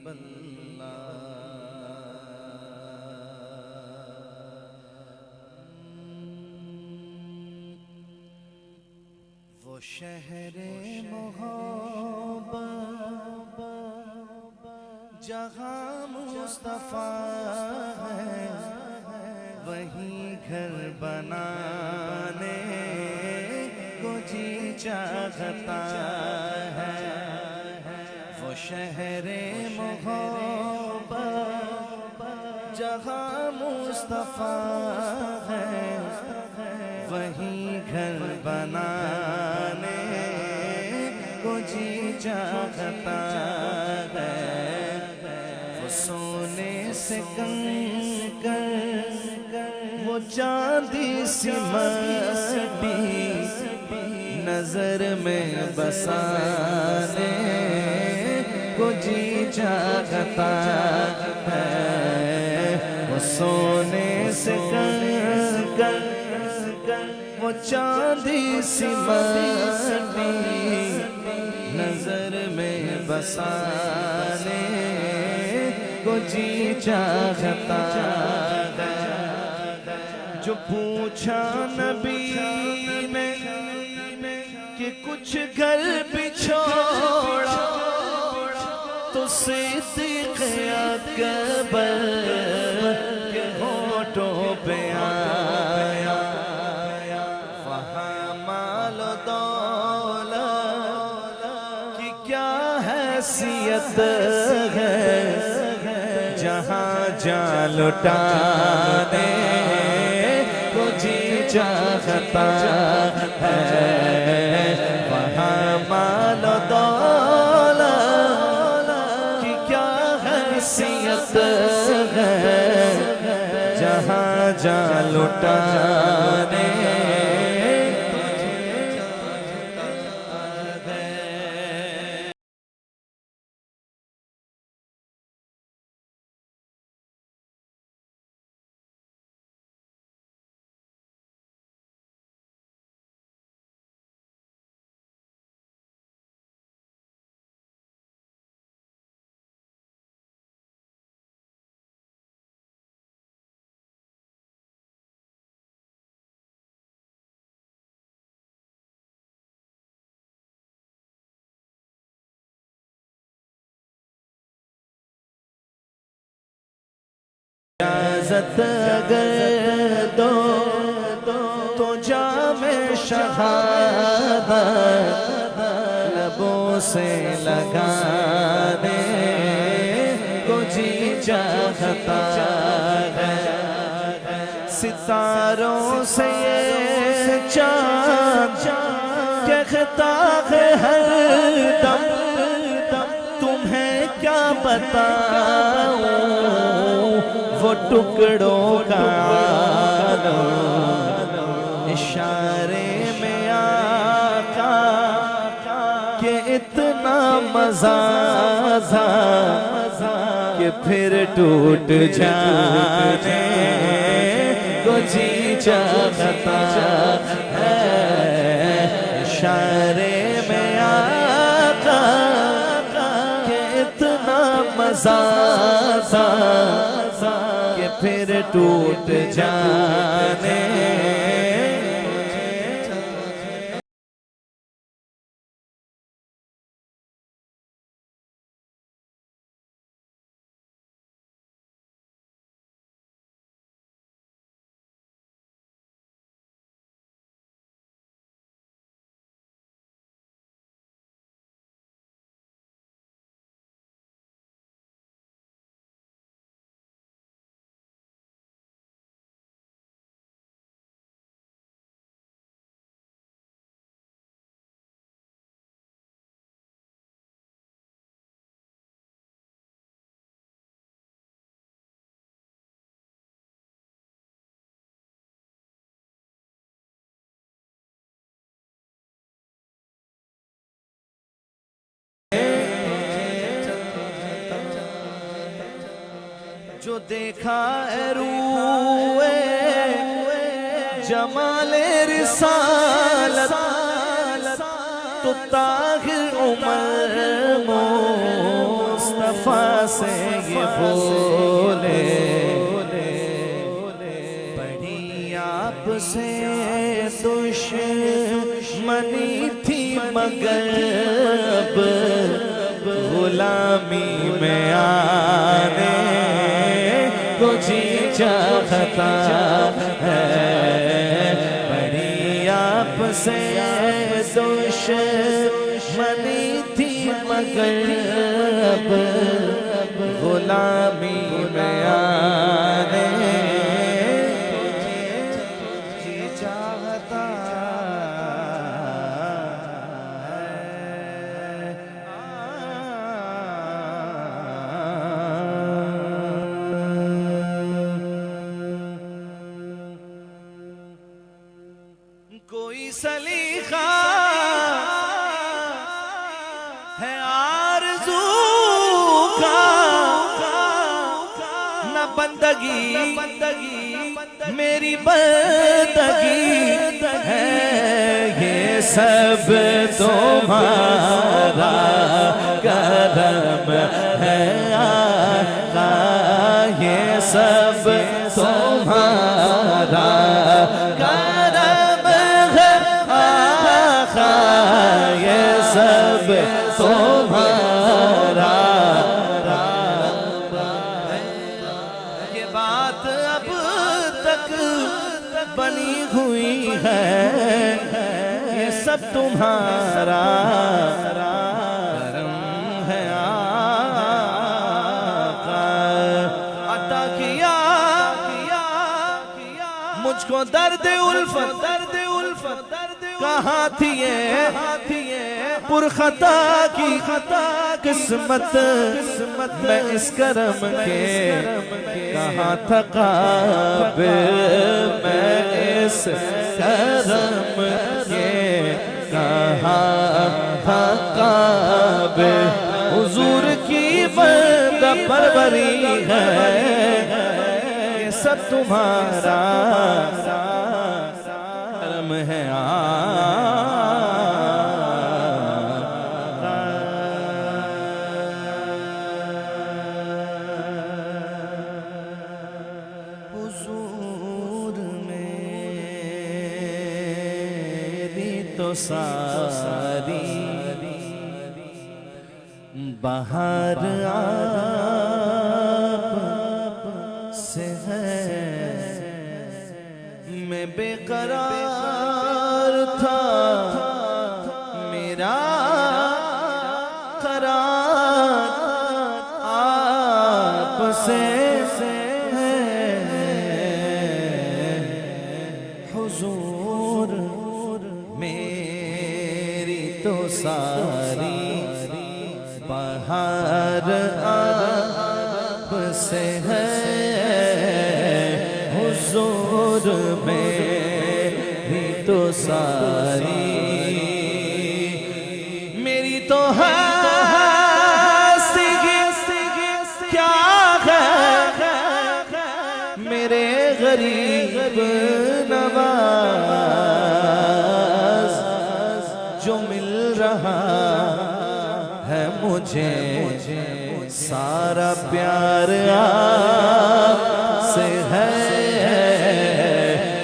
वो शहरे मोहब्बत जहाँ मुस्तफा है, वहीं घर बनाने को जी चाहता है। वो शहरे मोहब्बत जहाँ मुस्तफा है, वहीं घर बनाने को जी चाहता है। वो सोने से कंकर, वो चांदी सी मट्टी नजर में बसाने को जी चाहता है। वो सोने से कंकर, वो चांदी सी मट्टी नजर में बसाने को जी चाहता है। जो पूछा नबी ने कि कुछ घर भी छोड़ा, तो सिद्दीक़ अकबर के होठों पे आया। वहाँ मालो दौलत की क्या हैसियत है, जहाँ जान लुटाने को जी चाहता है। वहाँ मालो दौलत की क्या हैसियत है, जहाँ जान लुटाने इजाज़त अगर दो तो जामे शहादत लबों से लगाने को जी चाहता है। सितारों से ये चाँद कहता है हर दम, तुम्हें क्या बताऊं वो टुकड़ों का इशारे में आका के इतना मजा था कि फिर टूट जाने को जी चाहता है। इशारे में आका के इतना मजा था कि फिर टूट जाने जो देखा है रूए जमाले रिसालत, तो ताहिर उमर मुस्तफा वफा से ये बोले, बड़ी आपसे दुश्मनी थी मगर अब गुलामी में आने को जी चाहता है। बड़ी आपसे दुश्मनी थी मगर अब गुलामी में आने जी चाहता कोई सलीखा है आरज़ू का, न बंदगी मेरी बंदगी है। ये सब तुम्हारा करम है आका, ये सब तुम्हारा सब तुम्हारा। ये बात अब तक बनी हुई है, ये सब तुम्हारा करम है आका। अता किया मुझको दर्द उल्फत कहाँ थी ये पुरखता की किस्मत में इस करम के कहाँ था काबिल मैं इस करम के कहाँ था काबिल। हुजूर की बंदा परवरी है, ये सब तुम्हारा करम है हुजूर मेरी तो सारी बाहर आप से है। मैं बेकरार था मेरा करार आपसे है। हुजूर मेरी तो सारी बाहर आपसे है। हुजूर मेरी तो सारी मेरी तो हस्ती क्या है मेरे गरीब नवाज जो मिल रहा है मुझे सारा प्यार आपसे है।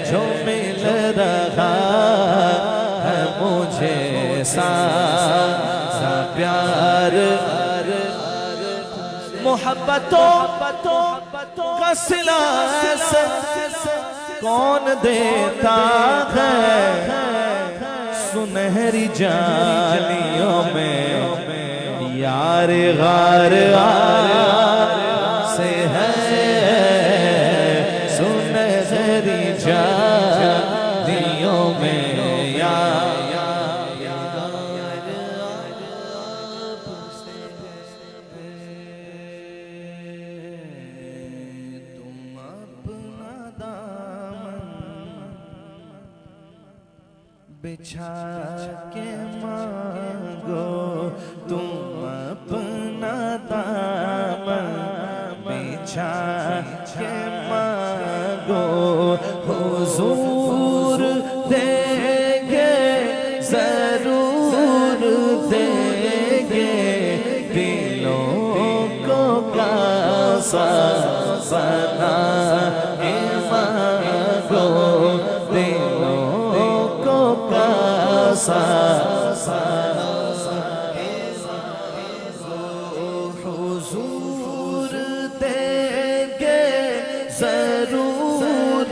जो मिल रहा है मुझे सारा प्यार मोहब्बतों का सिला कौन देता है। सुनहरी जालियों में यार गार से है। सुनहरी जालियों में तुम अपना दामन बिछा के मांगो, तुम अपना दामन बिछा के मांगो। हुजूर देंगे जरूर देंगे, दिलों को सा बना के मांगो दिलों को कासा हुजूर देंगे जरूर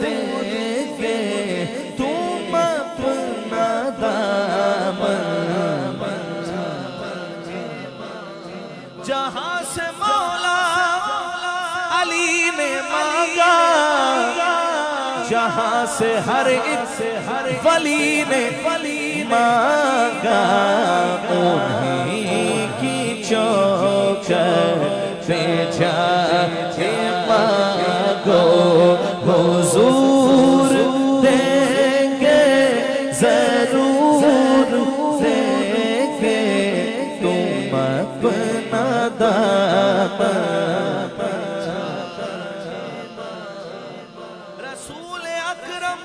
देंगे तुम अपना दामन जहां से मौला अली ने मांगा जहां से हर वली ने मांगा उन्हीं की चौखट पे जाके मांगो हुजूर देंगे जरूर देंगे तुम अपना दामन रसूल अकरम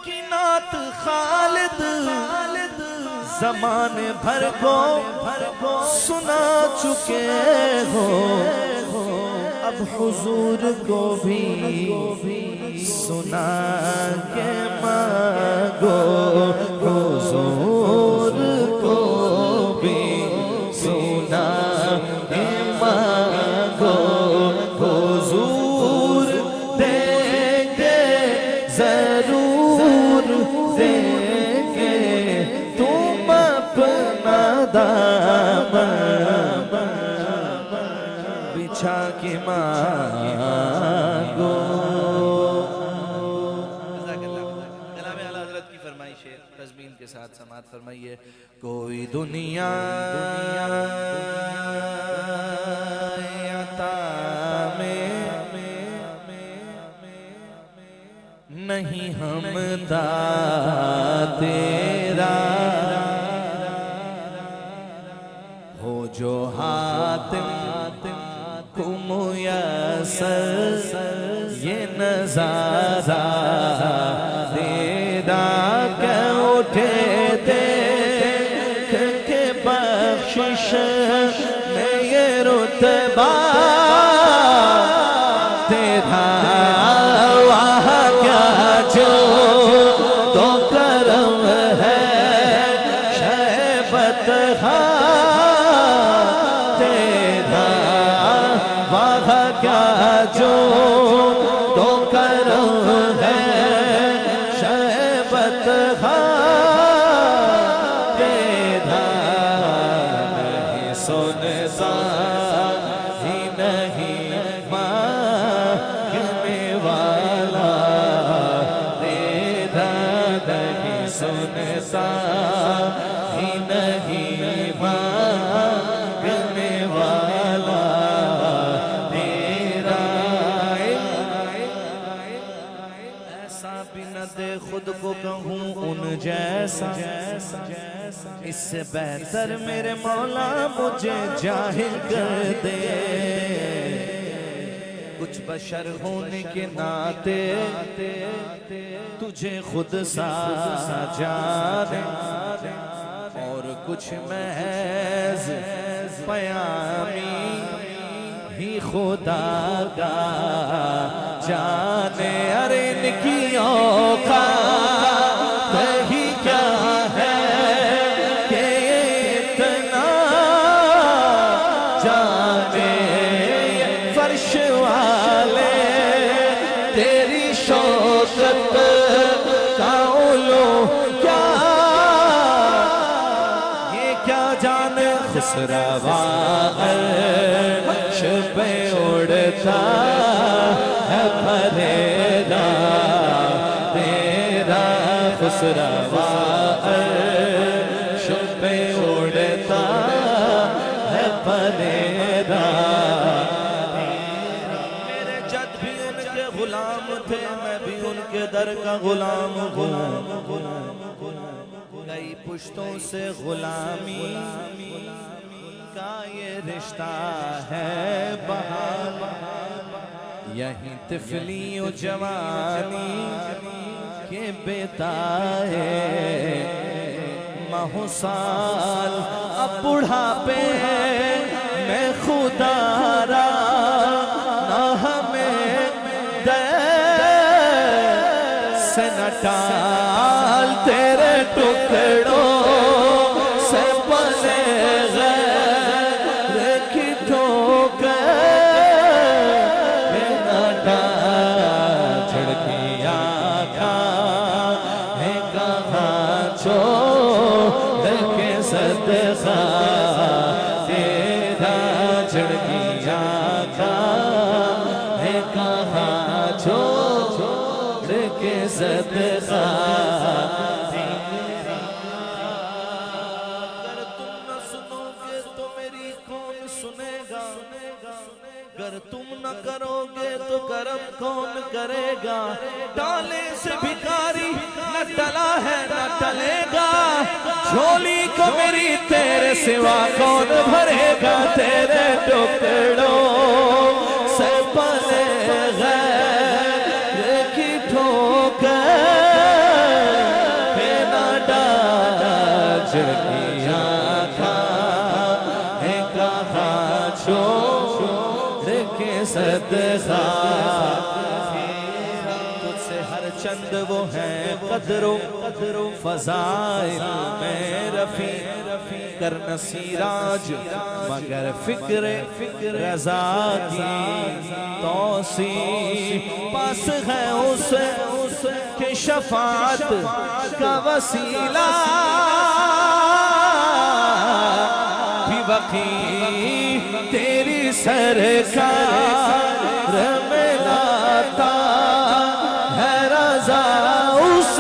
की नात खालिद ज़माने भर को सुना चुके हो अब हुजूर को भी सुना के मांगो हुजूर को भी सुना के मांगो हुजूर देंगे जरूर देंगे तुम अपना दामन बिछा के मांगो। जनाब आला हज़रत की फरमाइश है तज़मीन के साथ समाअत फरमाइए। कोई दुनिया अता में नहीं हमदा तेरा हो जो हातिम को मुयस्सर ये नज़ारा तेरा के उठे देख के बख्शिश में ये रुतबा तेरा वाह क्या जो तो करम है शहबत तेरा वाह क्या जो तो करम है शहबत तेरा नहीं सुनता ही नहीं मांगने वाला तेरा नहीं सुनता ही नहीं मांगने वाला तेरा ऐसा भी न दे खुद को कहूँ उन जैसा इससे बेहतर मेरे मौला मुझे जाहिर कर दे कुछ बशर होने के नाते तुझे खुद सा जाने और कुछ महज पयामी ही खुदा का जाने अरे इनकी औकात ही क्या है कि इतना जाने फर्श वाले तेरी शौकत का उलो क्या ये क्या जाने खुसरवा अर्श पे उड़ता है फरेदा तेरा खुसरवा अर्श पे उड़ता है फरेदा मेरे जद भी उनके गुलाम थे मैं भी उनके दर का गुलाम हूँ कई पुश्तों से गुलामी का ये रिश्ता है बहार यहीं तिफली और जवानी के बेताए माहुसाल अब बुढ़ापे में खुदारा टाल तेरे टुकड़ों से पले गैर की ठोकर न डाल झड़की आँखां है कहाँ छोड़ के सदका तेरा झड़की आँखां है कहाँ छोड़ के सदका अगर तुम न करोगे तो करम कौन करेगा। डाले से भिखारी न टला है न टलेगा। झोली को मेरी तेरे सिवा कौन भरेगा। तेरे टुकड़ों से पले गैर की ठोकर न डाल झड़की आँखां है कहाँ छोड़ के सदका। तुझसे हर चंद वो है कदरो फजाइल में रफी कर नसीराज मगर फिक्र रजा की तौसी पास है उसे के शफात का वसीला भी वकी तेरी सरकार में लाता है रजा उस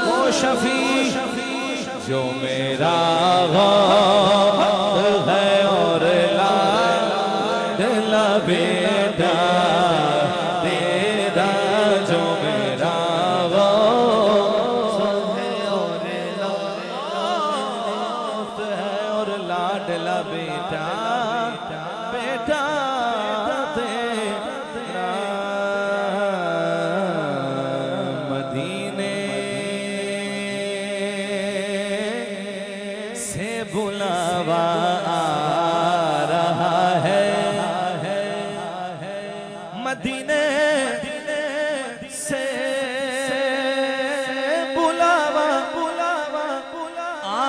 वो शफी जो मेरा गौर है और लाडला बेटा तेरा जो मेरा गौर है और लाडला बेटा बेटा तेरा मदीने से बुलावा आ रहा है। मदीने से बुलावा आ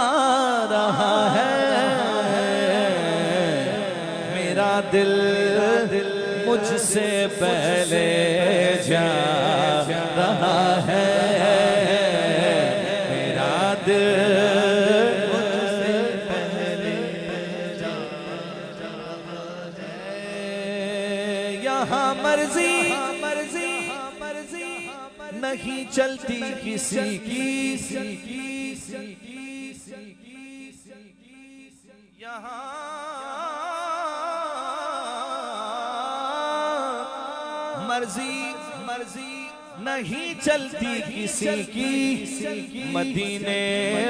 रहा है। मेरा दिल मुझसे पहले जा रहा है। मेरा दिल मुझसे पहले जा रहा है। यहाँ मर्जी नहीं चलती किसी की। यहाँ मर्जी नहीं चलती किसी की। मदीने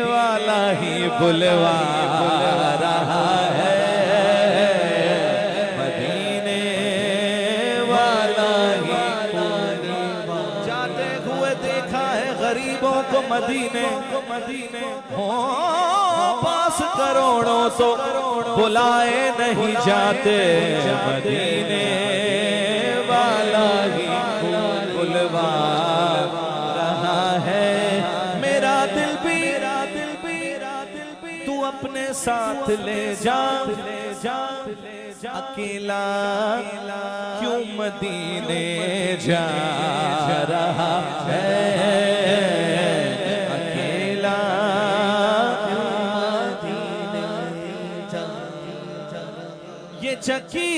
वाला ही बुलवा रहा है। मदीने वाला ही जाते हुए देखा है गरीबों को मदीने हो पास करोड़ों तो बुलाए नहीं जाते। मदीने वाला ही बुलवा रहा है। मेरा दिल भी तू अपने साथ ले जा। अकेला क्यों मदीने जा रहा है। अकेला ये चक्की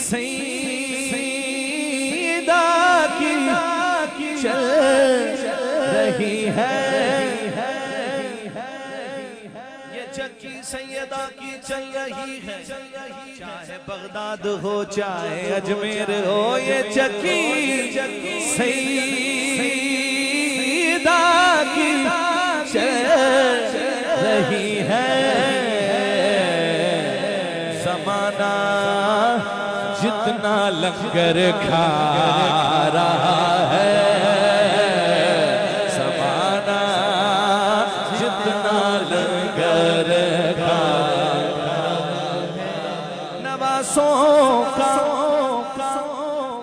सईदा की चल रही है। ये चक्की सैयदा की चल रही है। चाहे बगदाद हो चाहे अजमेर हो ये चक्की सईदा की चल रही है। ज़माना जितना लंगर खा रहा है। ज़माना जितना लंगर खा रहा है। नवासों का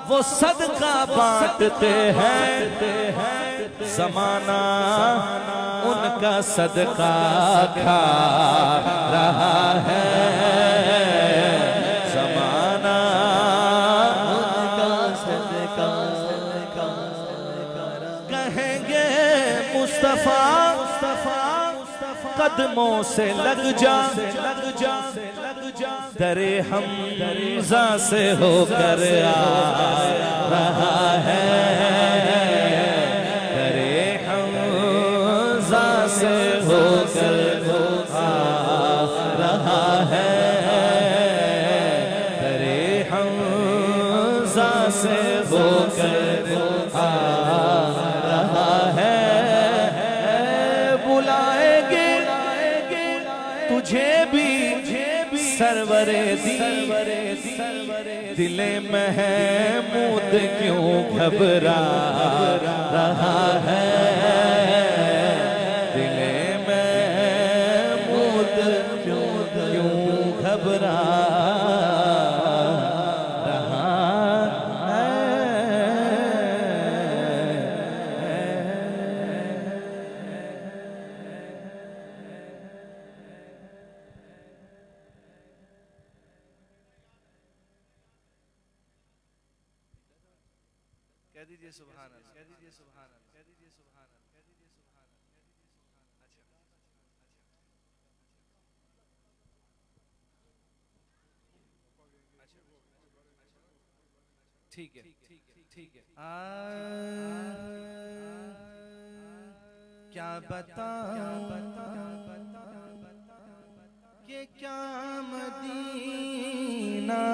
वो वो सदका बांटते हैं, ज़माना उनका सदका खा रहा है, ज़माना उनका सदका कहेंगे मुस्तफा कदमों से लग जा, दरे हमज़ा से होकर आ रहा है, दरे हमज़ा से होकर आ रहा है, दरे हमज़ा से होकर आ रहा है। बुलाएंगे तुझे भी सरवरे दी, दिले महमूद क्यों घबरा रहा है, दिले महमूद क्यों घबरा रहा है। कह दीजिए सुभान अल्लाह, कह दीजिए सुभान अल्लाह, कह दीजिए सुभान अल्लाह, कह दीजिए सुभान अल्लाह। अच्छा ठीक है, ठीक है। क्या बताऊं ये क्या मदीना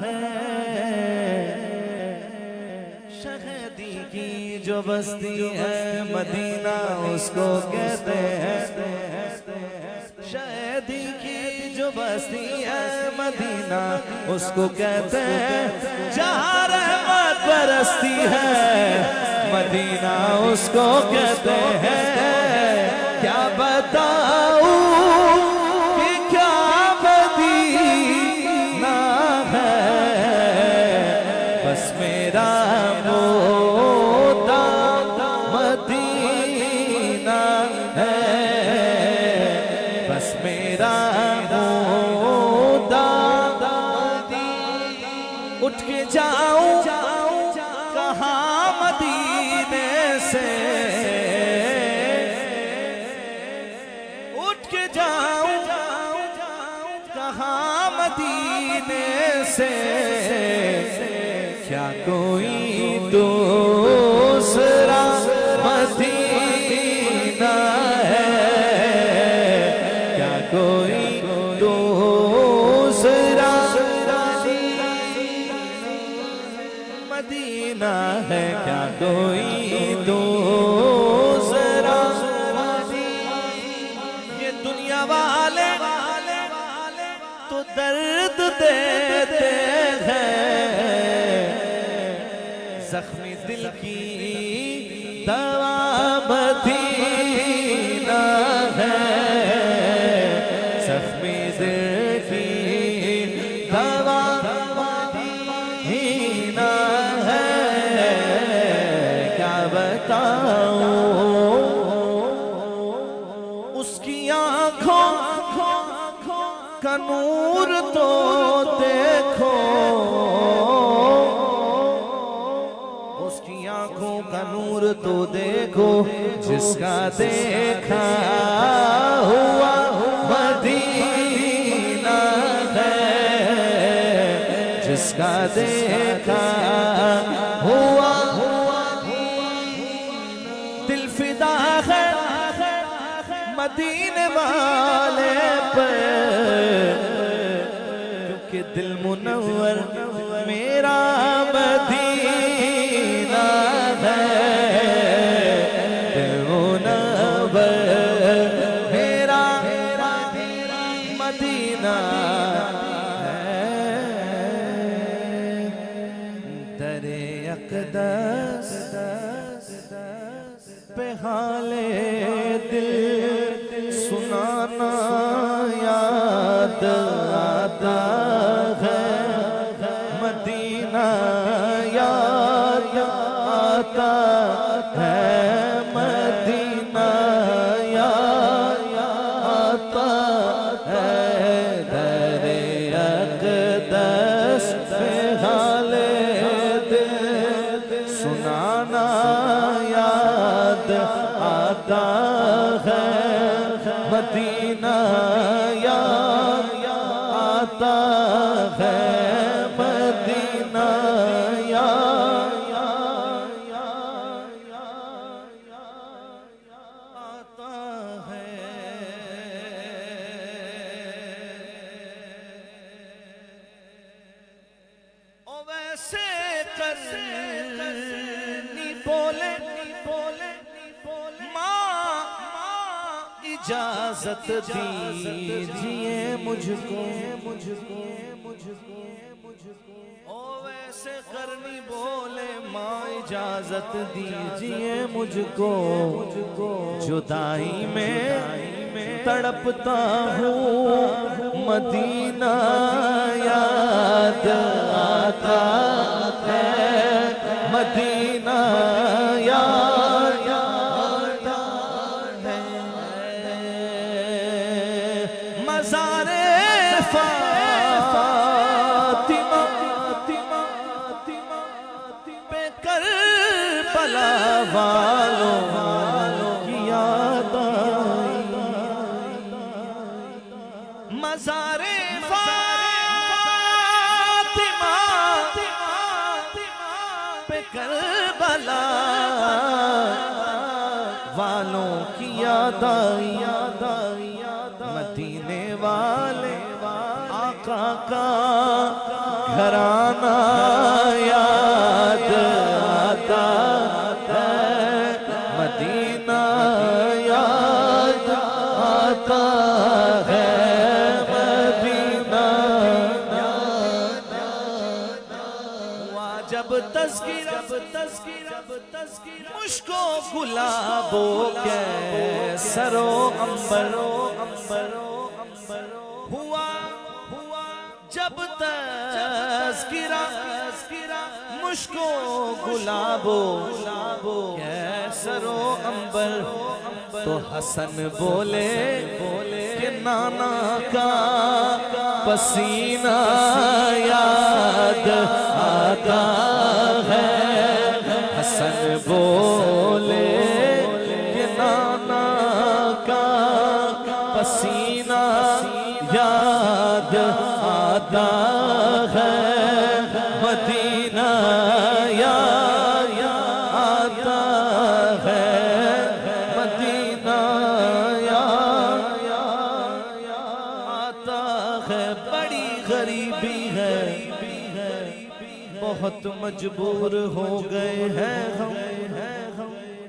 है, शहदी की जो बस्ती है मदीना उसको कहते हैं, शहदी की जो बस्ती है मदीना उसको कहते हैं, जहाँ रहमत बरसती है मदीना उसको कहते हैं। क्या बताऊं कि क्या मदीना है, बस मेरा मोदा मदीना है, बस मेरा मोदा। उठ के जाऊं कहाँ मदीने से, उठ के जाऊं कहाँ मदीने से, क्या कोई दूसरा मदीना है, क्या कोई दूसरा मदीना है, क्या कोई दूसरा। ये दुनिया वाले तो दर्द देते हैं, जख्मी दिल की दवा मदीना है, जख्मी दिल की दवा मदीना है। क्या बताऊं उसकी आँखों का नूर तो देखो, उसकी आंखों का नूर तो देखो, जिसका देखा हुआ मदीना है, जिसका देखा हुआ दिल फिदा है मदीने वाले पर, क्योंकि दिल मुनव्वर मेरा मदीना है, दिल मुनव्वर मेरा मदीना है। दरे अक़दस पे हाले दिल सुनाना याद आता है, मदीना याद आता है मदीना आता है। ओ वैसे करनी बोले इजाजत दीजिए मुझको ओ वैसे करनी बोले माँ इजाजत दीजिए मुझको जुदाई में तड़पता हूँ मदीना याद आता है मदीना याद आता है। मज़ारे फातिमा पे करबला वालों की याद आई। मज़ारे फातिमा पे करबला वालों की याद आई। मदीने वाले आका का घराना याद आता है मदीना याद आता है मदीना। हुआ जब तज़किरा मुझको गुलाबो के सरो अंबरो हुआ जब तज़किरा मुझको गुलाबो के सरो अंबर तो हसन बोले कि नाना का पसीना याद आता है। हसन बोले कि नाना का पसीना याद आता है मदीना याद आता है मदीना याद आता है। बड़ी गरीबी है बहुत मजबूर हो गए हैं हम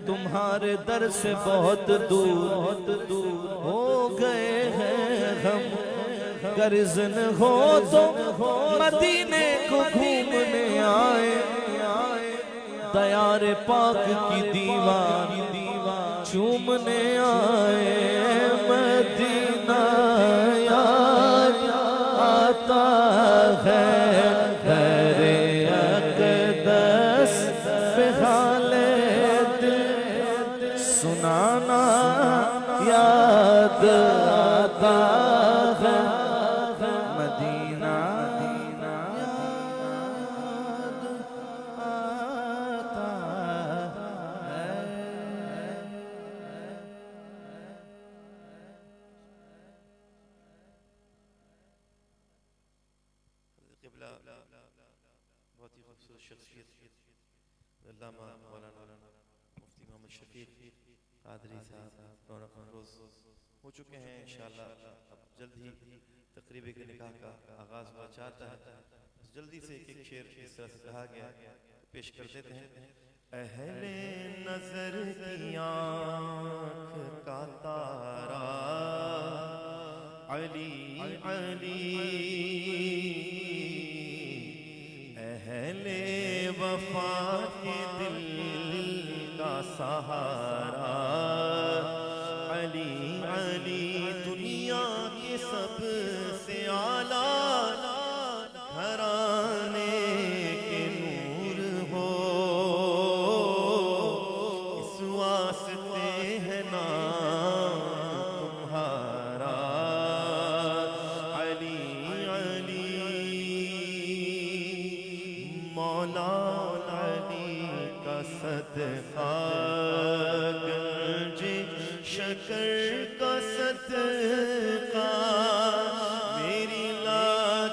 तुम्हारे दर से बहुत दूर हो गए हैं हम। गर्जन हो तो मदीने को घूमने आए दयारे पाक की दीवार चूमने आए मदीना याद आता है। सुनाना याद आता है मदीना याद आता है। बहुत ही खूबसूरत शख्सियत अल्लामा मौलाना मुफ्ती मोहम्मद शफीक कादरी साहब रौनक रोज हो चुके हैं। इंशाअल्लाह अब जल्द ही तकरीबे के निकाह का आगाज हुआ चाहता है। जल्दी से एक शेर इस तरह से कहा गया पेश कर देते हैं। अहले नजर की आँख का तारा अली अली अहले वफा के दिल का सहारा अली अली दुनिया के सबसे आला घराने के नूर हो इस वास्ते है नाम तुम्हारा अली अली मौला अली का सदका शकर का सदका मेरी लाज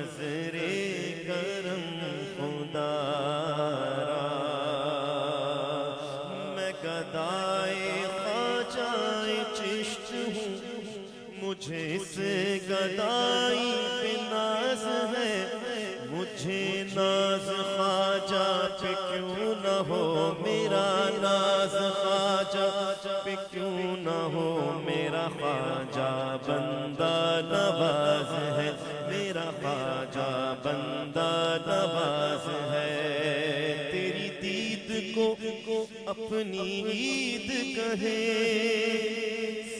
नजरे करम खुदारा, मैं गदाए ख्वाजाए चिश्त हूँ, मुझे से गदाई पे नाज है, मुझे नाज ख्वाजा पे क्यों न हो, मेरा नाज ख्वाजा पे क्यों न हो, मेरा ख्वाजा बंदा नवाज है, मेरा ख्वाजा बंदा नवाज है। तेरी दीद को अपनी ईद कहे,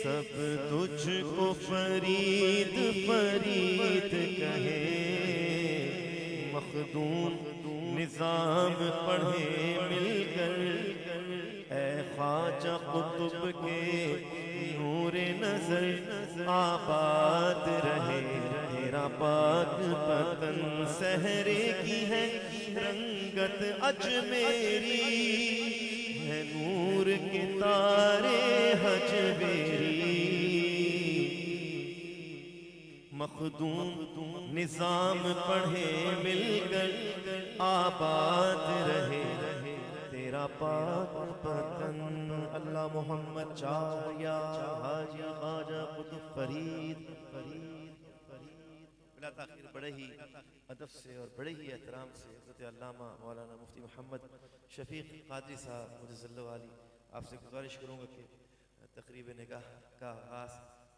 सब तुझको फरीद फरीद कहे, मखदूम निजाम पढ़े मिलकर, ऐ ख्वाजा कुतुब के नूरे नजर आबाद रहे। तेरा पाक पतन सहरे की है रंगत अजमेरी, है नूर के तारे हजवेरी, मखदूम निजाम पढ़े मिलकर आबाद रहे, तेरा पाक पतन। अल्लाह मोहम्मद चाया हाजी ख्वाजा कुतुब फरीद बिला ताखीर बड़े ही अदब से और बड़े ही एहतराम से हज़रत अल्लामा मौलाना मुफ्ती मोहम्मद शफीक कादरी साहब मुजज़्ज़ल वाली, आपसे गुजारिश करूँगा कि तकरीब निगाह का आगाज़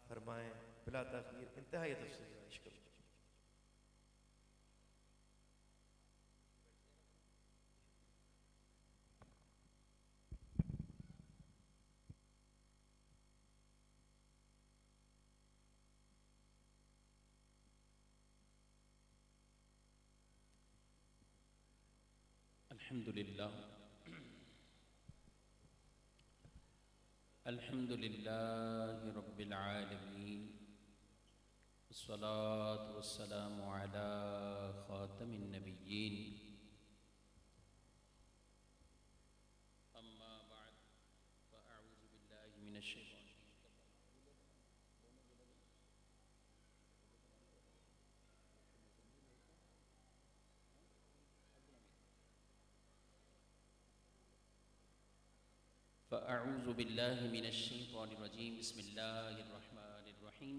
फरमाएँ। बिला ताखीर इंतहाई अदब से गुजारिश करूँ। अल्हम्दुलिल्लाह रब्बिल आलमीन, अस्सलातु वस्सलामु अला खातमिन नबिय्यीन, अम्मा बअद, फ़अऊज़ु बिल्लाहि मिनश शैतानिर फ़अऊज़ु बिल्लाहि मिनश शैतानिर रजीम, बिस्मिल्लाहिर रहमानिर रहीम।